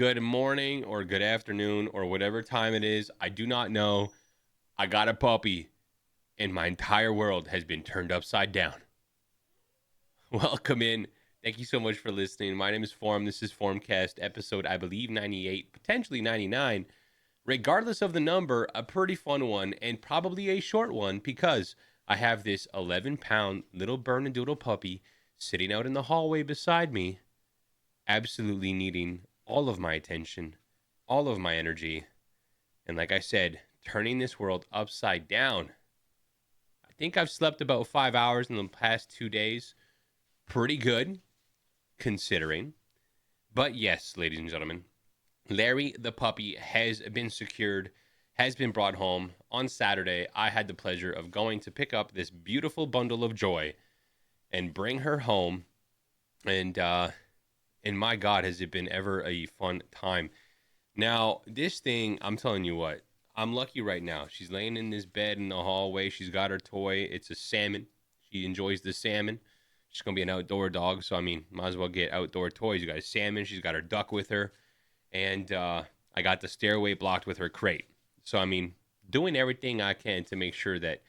Good morning or good afternoon or whatever time it is. I do not know. I got a puppy and my entire world has been turned upside down. Welcome in. Thank you so much for listening. My name is Form. This is Formcast episode, I believe, 98, potentially 99. Regardless of the number, a pretty fun one and probably a short one because I have this 11-pound little Bernedoodle puppy sitting out in the hallway beside me, absolutely needing all of my attention, all of my energy, and like I said, turning this world upside down. I think I've slept about 5 hours in the past 2 days. Pretty good, considering. But yes, ladies and gentlemen, Larry the puppy has been secured, has been brought home. On Saturday, I had the pleasure of going to pick up this beautiful bundle of joy and bring her home. And my God, has it been ever a fun time. Now, this thing, I'm telling you what, I'm lucky right now. She's laying in this bed in the hallway. She's got her toy. It's a salmon. She enjoys the salmon. She's going to be an outdoor dog. So, I mean, might as well get outdoor toys. You got a salmon. She's got her duck with her. And I got the stairway blocked with her crate. So, I mean, doing everything I can to make sure that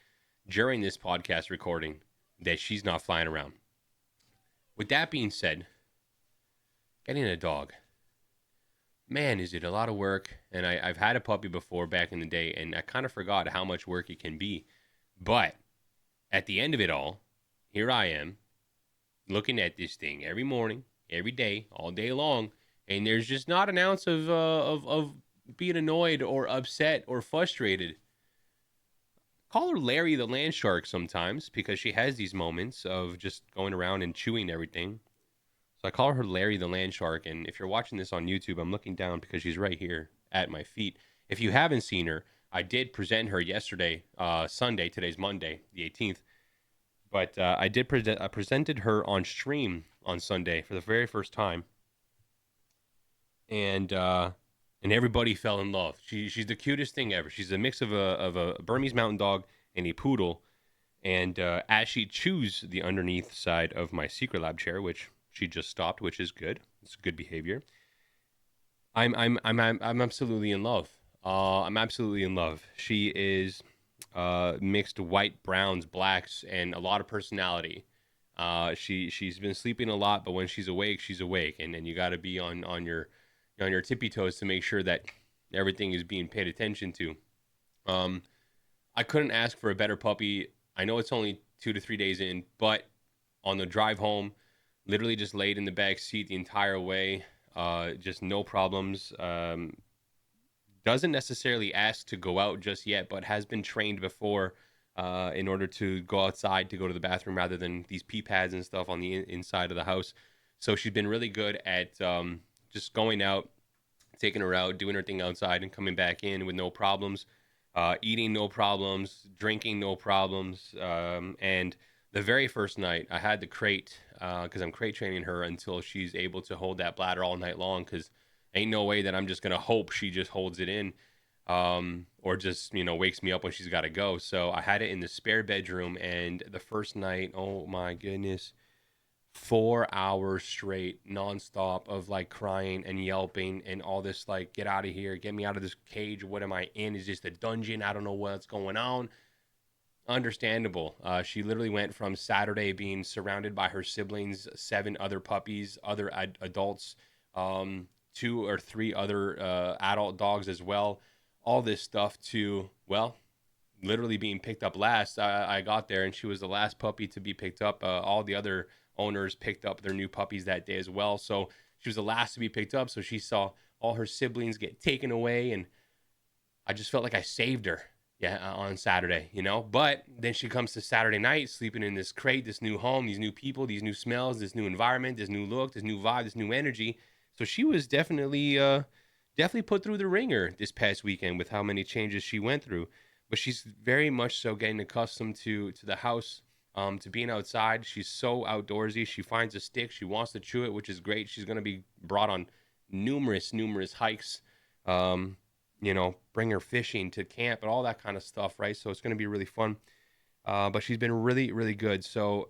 during this podcast recording that she's not flying around. With that being said, getting a dog, man, is it a lot of work. And I've had a puppy before back in the day, and I kind of forgot how much work it can be. But at the end of it all, here I am looking at this thing every morning, every day, all day long, and there's just not an ounce of being annoyed or upset or frustrated. Call her Larry the land shark sometimes because she has these moments of just going around and chewing everything. So I call her Larry the land shark. And if you're watching this on YouTube, I'm looking down because she's right here at my feet. If you haven't seen her, I did present her yesterday, Sunday. Today's Monday, the 18th. But I presented her on stream on Sunday for the very first time, and everybody fell in love. She's the cutest thing ever. She's a mix of a Burmese mountain dog and a poodle. And as she chews the underneath side of my SECRETLAB chair, which she just stopped, which is good. It's good behavior. I'm absolutely in love. I'm absolutely in love. She is mixed white, browns, blacks, and a lot of personality. She's been sleeping a lot, but when she's awake, she's awake, and you got to be on your tippy toes to make sure that everything is being paid attention to. Um, I couldn't ask for a better puppy. I know it's only 2 to 3 days in, but on the drive home, literally just laid in the back seat the entire way. Just no problems. Doesn't necessarily ask to go out just yet, but has been trained before in order to go outside to go to the bathroom rather than these pee pads and stuff on the inside of the house. So she's been really good at just going out, taking her out, doing her thing outside, and coming back in with no problems. Eating no problems, drinking no problems, and the very first night I had the crate because I'm crate training her until she's able to hold that bladder all night long. Because ain't no way that I'm just gonna hope she just holds it in, or just wakes me up when she's got to go. So I had it in the spare bedroom, and the first night, oh my goodness, 4 hours straight nonstop of like crying and yelping and all this, like, get out of here, get me out of this cage, what am I in, is this a dungeon, I don't know what's going on. Understandable. She literally went from Saturday being surrounded by her siblings, 7 other puppies, other adults, 2 or 3 other adult dogs as well, all this stuff, to, well, literally being picked up last. I got there and she was the last puppy to be picked up. All the other owners picked up their new puppies that day as well. So she was the last to be picked up. So she saw all her siblings get taken away. And I just felt like I saved her, yeah, on Saturday. But then she comes to Saturday night sleeping in this crate, this new home, these new people, these new smells, this new environment, this new look, this new vibe, this new energy. So she was definitely put through the ringer this past weekend with how many changes she went through. But she's very much so getting accustomed to the house, to being outside. She's so outdoorsy. She finds a stick, she wants to chew it, which is great. She's going to be brought on numerous hikes, bring her fishing to camp and all that kind of stuff, right? So it's going to be really fun. But she's been really, really good. So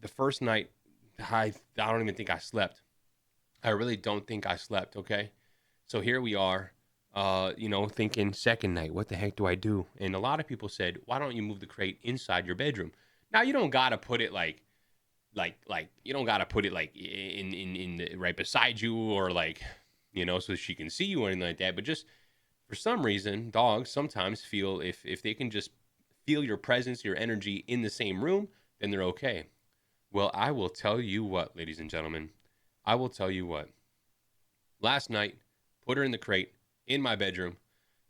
the first night, I don't even think I slept. I really don't think I slept, okay? So here we are, thinking second night, what the heck do I do? And a lot of people said, why don't you move the crate inside your bedroom? Now you don't gotta put it like you don't gotta put it like in the, right beside you, or like, so she can see you or anything like that. But just for some reason, dogs sometimes feel if they can just feel your presence, your energy in the same room, then they're okay. Well, I will tell you what, ladies and gentlemen, I will tell you what. Last night, put her in the crate in my bedroom,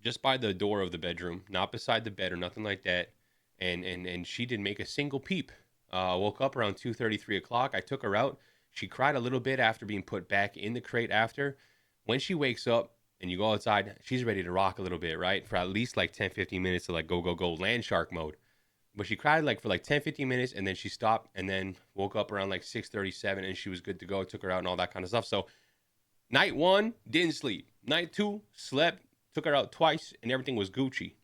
just by the door of the bedroom, not beside the bed or nothing like that. And she didn't make a single peep. Woke up around 2:30, 3 o'clock. I took her out. She cried a little bit after being put back in the crate after. When she wakes up and you go outside, she's ready to rock a little bit, right? For at least like 10, 15 minutes to like go, go, go land shark mode. But she cried like for like 10, 15 minutes, and then she stopped and then woke up around like 6:37, and she was good to go. Took her out and all that kind of stuff. So night one, didn't sleep. Night two, slept, took her out twice, and everything was Gucci.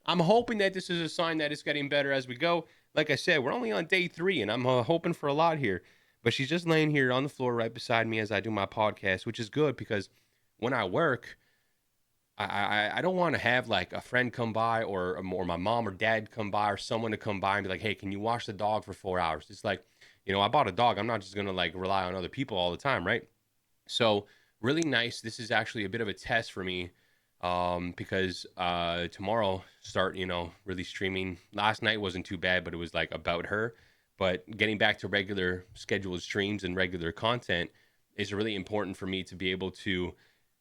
I'm hoping that this is a sign that it's getting better as we go. Like I said, we're only on day 3, and I'm hoping for a lot here. But she's just laying here on the floor right beside me as I do my podcast, which is good because when I work, I don't want to have like a friend come by, or my mom or dad come by, or someone to come by and be like, hey, can you watch the dog for 4 hours? It's like, I bought a dog. I'm not just going to like rely on other people all the time, right? So really nice. This is actually a bit of a test for me, because tomorrow start, really streaming. Last night wasn't too bad, but it was like about her. But getting back to regular scheduled streams and regular content is really important for me to be able to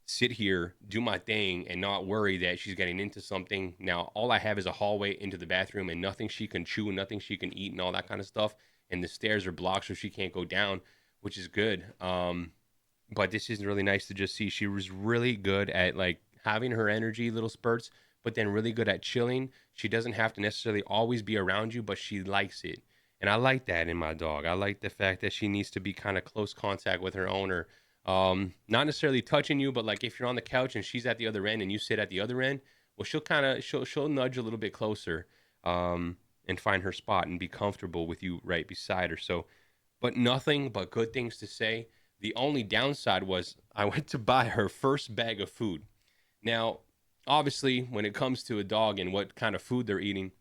sit here, do my thing, and not worry that she's getting into something. Now, all I have is a hallway into the bathroom and nothing she can chew, nothing she can eat, and all that kind of stuff. And the stairs are blocked, so she can't go down, which is good. But this is really nice to just see. She was really good at like having her energy little spurts, but then really good at chilling. She doesn't have to necessarily always be around you, but she likes it. And I like that in my dog. I like the fact that she needs to be kind of close contact with her owner. Not necessarily touching you, but like if you're on the couch and she's at the other end and you sit at the other end, well, she'll nudge a little bit closer, and find her spot and be comfortable with you right beside her. So, but nothing but good things to say. The only downside was I went to buy her first bag of food. Now, obviously, when it comes to a dog and what kind of food they're eating,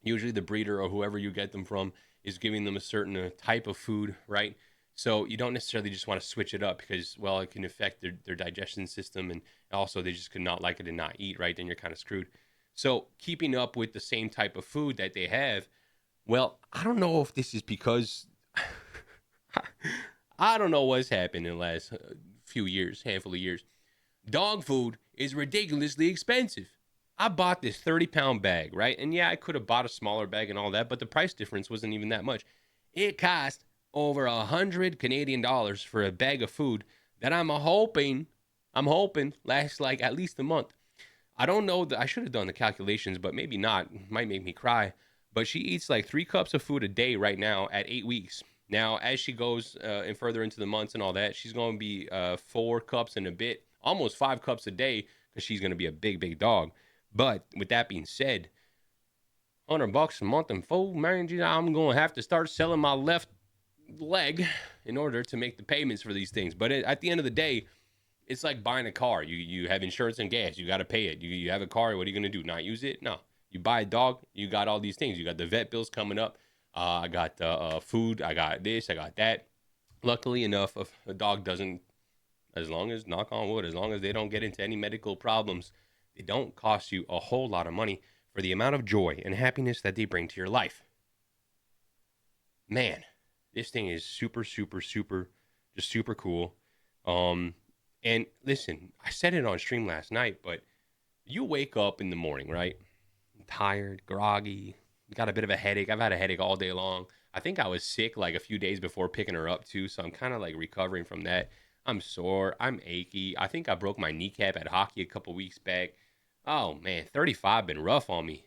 usually the breeder or whoever you get them from is giving them a certain type of food, right? So you don't necessarily just want to switch it up because, well, it can affect their digestion system, and also they just could not like it and not eat, right? Then you're kind of screwed. So keeping up with the same type of food that they have, well, I don't know if this is because I don't know what's happened in the last few years, handful of years. Dog food is ridiculously expensive. I bought this 30-pound bag, right? And yeah, I could have bought a smaller bag and all that, but the price difference wasn't even that much. It cost over 100 Canadian dollars for a bag of food that I'm hoping lasts like at least a month. I don't know that I should have done the calculations, but maybe not. It might make me cry. But she eats like 3 cups of food a day right now at 8 weeks. Now, as she goes and further into the months and all that, she's going to be 4 cups and a bit, almost 5 cups a day, because she's going to be a big, big dog. But with that being said, $100 a month and food, man, I'm going to have to start selling my left leg in order to make the payments for these things. But at the end of the day, it's like buying a car. You have insurance and gas. You got to pay it. You have a car. What are you going to do? Not use it? No. You buy a dog. You got all these things. You got the vet bills coming up. I got food. I got this. I got that. Luckily enough, if a dog doesn't, as long as, knock on wood, as long as they don't get into any medical problems, they don't cost you a whole lot of money for the amount of joy and happiness that they bring to your life. Man, this thing is super, super, super, just super cool. And listen, I said it on stream last night, but you wake up in the morning, right? Tired, groggy, got a bit of a headache. I've had a headache all day long. I think I was sick like a few days before picking her up too, so I'm kind of like recovering from that. I'm sore, I'm achy. I think I broke my kneecap at hockey a couple weeks back. Oh man, 35 been rough on me.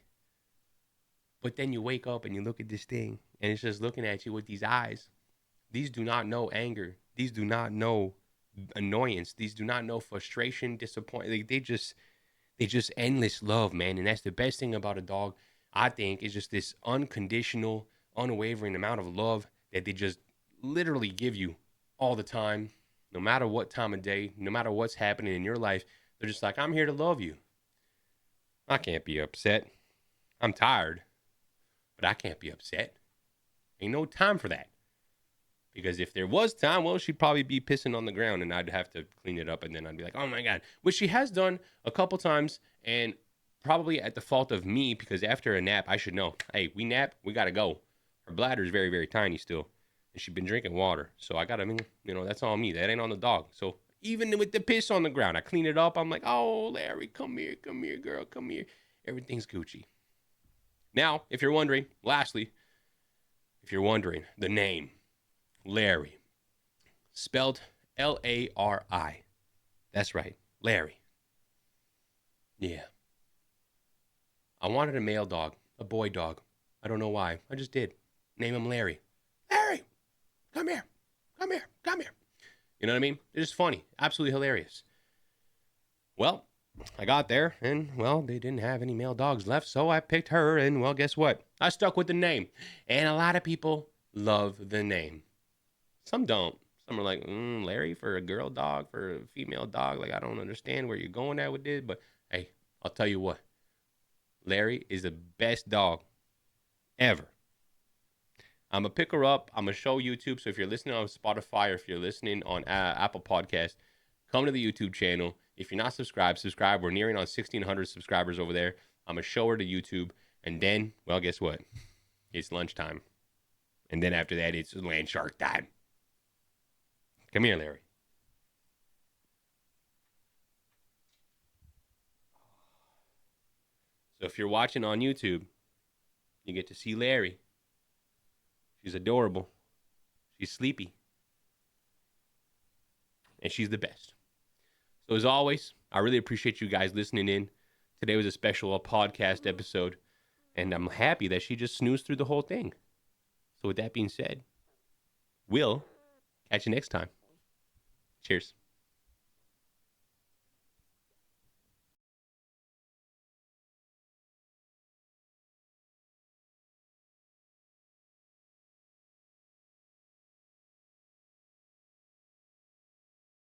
But then you wake up and you look at this thing, and it's just looking at you with these eyes. These do not know anger. These do not know annoyance. These do not know frustration, disappointment. They just endless love, man. And that's the best thing about a dog, I think, is just this unconditional, unwavering amount of love that they just literally give you all the time. No matter what time of day, no matter what's happening in your life, they're just like, I'm here to love you. I can't be upset. I'm tired, but I can't be upset. Ain't no time for that. Because if there was time, well, she'd probably be pissing on the ground and I'd have to clean it up. And then I'd be like, oh my God, which she has done a couple times and probably at the fault of me because after a nap, I should know, hey, we nap, we got to go. Her bladder is very, very tiny still. And she's been drinking water. So I got to, that's on me. That ain't on the dog. So even with the piss on the ground, I clean it up. I'm like, oh, Larry, come here, girl, come here. Everything's Gucci. Now, if you're wondering, lastly, the name. Larry. Spelled L-A-R-I. That's right, Larry. Yeah. I wanted a male dog, a boy dog. I don't know why. I just did. Name him Larry. Larry, come here. Come here. Come here. You know what I mean? It's just funny. Absolutely hilarious. Well, I got there and, well, they didn't have any male dogs left, so I picked her and, well, guess what? I stuck with the name. And a lot of people love the name. Some don't. Some are like, Larry for a girl dog, for a female dog. Like, I don't understand where you're going at with this. But, hey, I'll tell you what. Larry is the best dog ever. I'm going to pick her up. I'm going to show YouTube. So if you're listening on Spotify or if you're listening on Apple Podcast, come to the YouTube channel. If you're not subscribed, subscribe. We're nearing on 1,600 subscribers over there. I'm going to show her to YouTube. And then, well, guess what? It's lunchtime. And then after that, it's land shark time. Come here, Larry. So if you're watching on YouTube, you get to see Larry. She's adorable. She's sleepy. And she's the best. So as always, I really appreciate you guys listening in. Today was a special podcast episode. And I'm happy that she just snoozed through the whole thing. So with that being said, we'll catch you next time. Cheers.